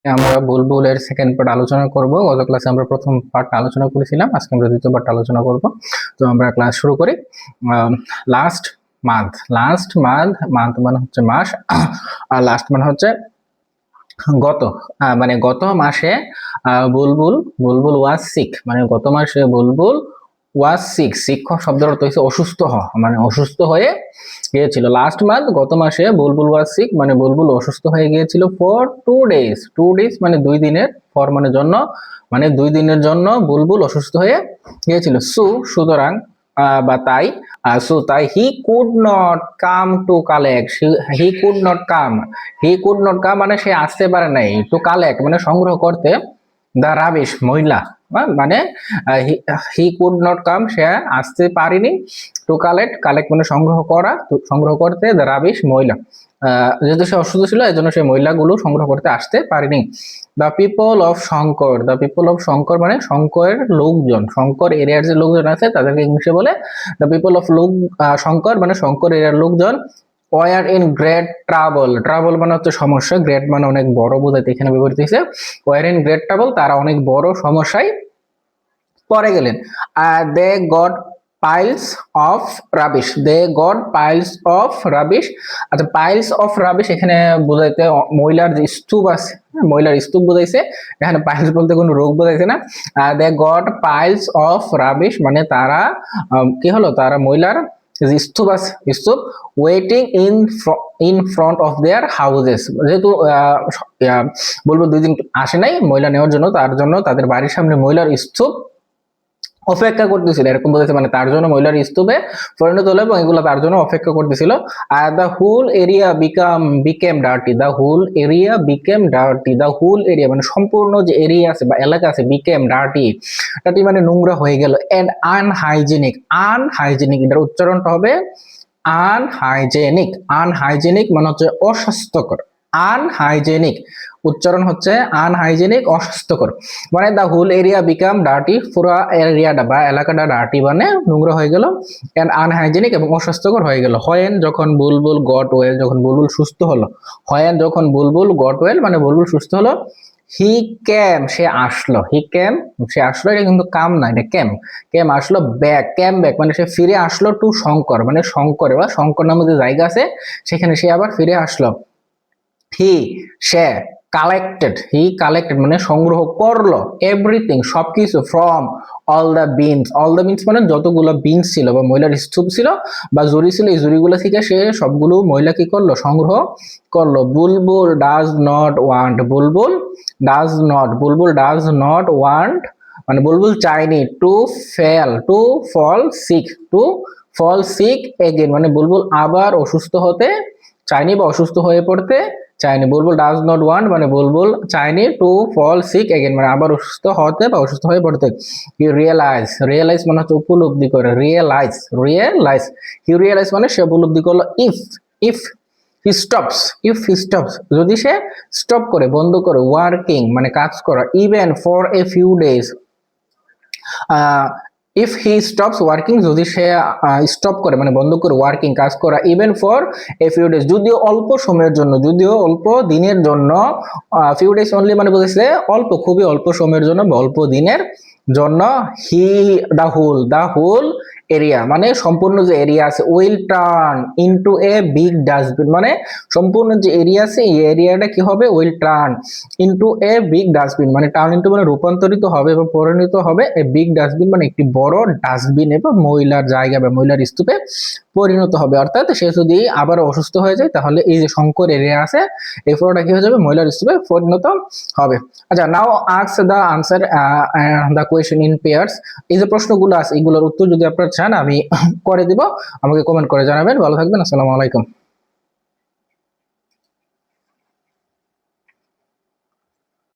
আমরা বুলবুলের second part আলোচনা করব। গত ক্লাসে আমরা প্রথম পার্ট আলোচনা করেছিলাম, আজকে আমরা দ্বিতীয় পার্ট আলোচনা করব। তো আমরা ক্লাস শুরু করি। লাস্ট মান্থ, মান্থ মানে হচ্ছে মাস, আর লাস্ট মানে হচ্ছে গত, মানে গত মাসে বুলবুল বুলবুল ওয়াজ সিক, মানে গত মাসে বুলবুল ওয়াজ সিক, শিক্ষক শব্দের অর্থ হচ্ছে অসুস্থ হওয়া, মানে অসুস্থ হয়ে গিয়েছিল। লাস্ট মান্থ গত মাসে বুলবুল ওয়াজ সিক মানে বুলবুল অসুস্থ হয়ে গিয়েছিল ফর 2 days। 2 days মানে 2 দিনের, ফর মানে জন্য, মানে 2 দিনের জন্য বুলবুল অসুস্থ হয়ে গিয়েছিল। সুতরাং বা তাই, তাই he could not come to collect, he could not come মানে সে আসতে পারে নাই, টু কালেক্ট মানে সংগ্রহ করতে, দা রাবিশ ময়লা, মানে হি কুড নট কাম সে আসতে পারেনি, টু কালেক্ট মানে সংগ্রহ করা, সংগ্রহ করতে, দা রাবিশ ময়লা, যেহেতু সে অসুস্থ ছিল এই জন্য সে ময়লাগুলো সংগ্রহ করতে আসতে পারেনি। দ্য পিপল অফ শঙ্কর মানে শঙ্করের লোকজন, শঙ্কর এরিয়ার যে লোকজন আছে তাদেরকে ইংলিশে বলে দ্য পিপল অফ শঙ্কর, মানে শঙ্কর এরিয়ার লোকজন ওয়ার ইন গ্রেট ট্রাবল মানে হচ্ছে সমস্যা, গ্রেট মানে অনেক বড় বোঝাইতে এখানে ব্যবহৃত হয়েছে। ওয়ার ইন গ্রেট ট্রাবল তারা অনেক বড় সমস্যায় পরে গেলেন। They got piles of rubbish, আচ্ছা পাইলস অফ রাবিশ এখানে বোঝাইতে ময়লার যে স্তূপ আছে, ময়লার স্তূপ বোঝাইছে, এখানে পাইলস বলতে কোনো রোগ বোঝাইছে না। They got piles of rubbish মানে তারা কি হলো, তারা ময়লার যে স্তূপ আছে, স্তূপ waiting in front of their houses, যেহেতু বলবো 2 দিন আসে নাই ময়লা নেওয়ার জন্য, তার জন্য তাদের বাড়ির সামনে ময়লার স্তূপ অপেক্ষা করতেছিল, এরকম বলেছে, মানে তার জন্য ময়লার স্তূপে পরিণত হলো এবং এগুলো তার জন্য অপেক্ষা করতেছিল। আর the whole area became dirty, the whole area মানে সম্পূর্ণ যে এরিয়া আছে বা এলাকা আছে, বিকেম ডার্টি মানে নোংরা হয়ে গেল। এন্ড আনহাইজেনিক এটার উচ্চারণটা হবে আনহাইজেনিক মানে হচ্ছে অস্বাস্থ্যকর, আনহাইজেনিক উচ্চারণ হচ্ছে আনহাইজেনিক, অস্বাস্থ্যকর, মানে the whole area became dirty, পুরো এরিয়াটা বা এলাকাটা ডার্টি মানে নোংরা হয়ে গেল, এন্ড আনহাইজেনিক এবং অস্বাস্থ্যকর হয়ে গেল। হোয়েন যখন বুলবুল গট ওয়েল, যখন বুলবুল সুস্থ হলো, হোয়েন যখন বুলবুল গট ওয়েল মানে বুলবুল সুস্থ হলো, হি ক্যাম সে আসলো, এটা কিন্তু কাম না, এটা ক্যাম আসলো, ক্যাম ব্যাক মানে সে ফিরে আসলো, টু শঙ্কর মানে শঙ্কর বা শঙ্কর নামে যে জায়গা আছে সেখানে সে আবার ফিরে আসলো। সে কালেক্টেড মানে সংগ্রহ করলো, এভরিথিং সবকিছু, ফ্রম অল দ্য বিনস মানে যতগুলো বিনস ছিল বা ময়লার স্তূপ ছিল বা জুড়ি ছিল, এই জুড়িগুলো থেকে সে সবগুলো ময়লা কি করলো, সংগ্রহ করলো। বুলবুল ডাজ নট ওয়ান্ট মানে বুলবুল চাইনি টু ফল সিক এগেন মানে বুলবুল আবার অসুস্থ হতে চাইনি বা অসুস্থ হয়ে পড়তে চাইনি। বুলবুল ডাজ নট ওয়ান্ট মানে বুলবুল চাইনি টু ফল সিক এগেন মানে আবার অসুস্থ হতে বা অসুস্থ হয়ে পড়তে। হি রিয়েলাইজ মানে হচ্ছে উপলব্ধি করে, রিয়েলাইজ মানে সে উপলব্ধি করলো। ইফ হি স্টপস যদি সে স্টপ করে, বন্ধ করে, ওয়ার্কিং মানে কাজ করা, even for a few days, if he stops working যদি সে স্টপ করে মানে বন্ধ করে ওয়ার্কিং কাজ করা, even for a few days যদিও অল্প সময়ের জন্য, যদিও অল্প দিনের জন্য, ফিউ ডেজ অনলি মানে বলেছে অল্প, খুবই অল্প সময়ের জন্য বা অল্প দিনের জন্য, দ্য হোল এরিয়া মানে সম্পূর্ণ যে এরিয়া আছে, will turn into a big dustbin মানে সম্পূর্ণ যে এরিয়া আছে এই এরিয়াটা কি হবে, will turn into a big dustbin মানে টার্ন ইনটু মানে রূপান্তরিত হবে বা পরিণত হবে, এ বিগ ডাস্টবিন মানে একটি বড় ডাস্টবিন এবং ময়লার জায়গা বা ময়লার স্তূপে পরিণত হবে। অর্থাৎ সে যদি আবার অসুস্থ হয়ে যায় তাহলে এই যে শঙ্কর এরিয়া আছে এই পুরোটা কি হয়ে যাবে, ময়লার স্তূপে পরিণত হবে। আচ্ছা, now ask the answer the question in pairs, এই যে প্রশ্নগুলো আছে এগুলোর উত্তর যদি আপনারা চান আমি করে দিব, আমাকে কমেন্ট করে জানাবেন। ভালো থাকবেন, আসসালামু আলাইকুম।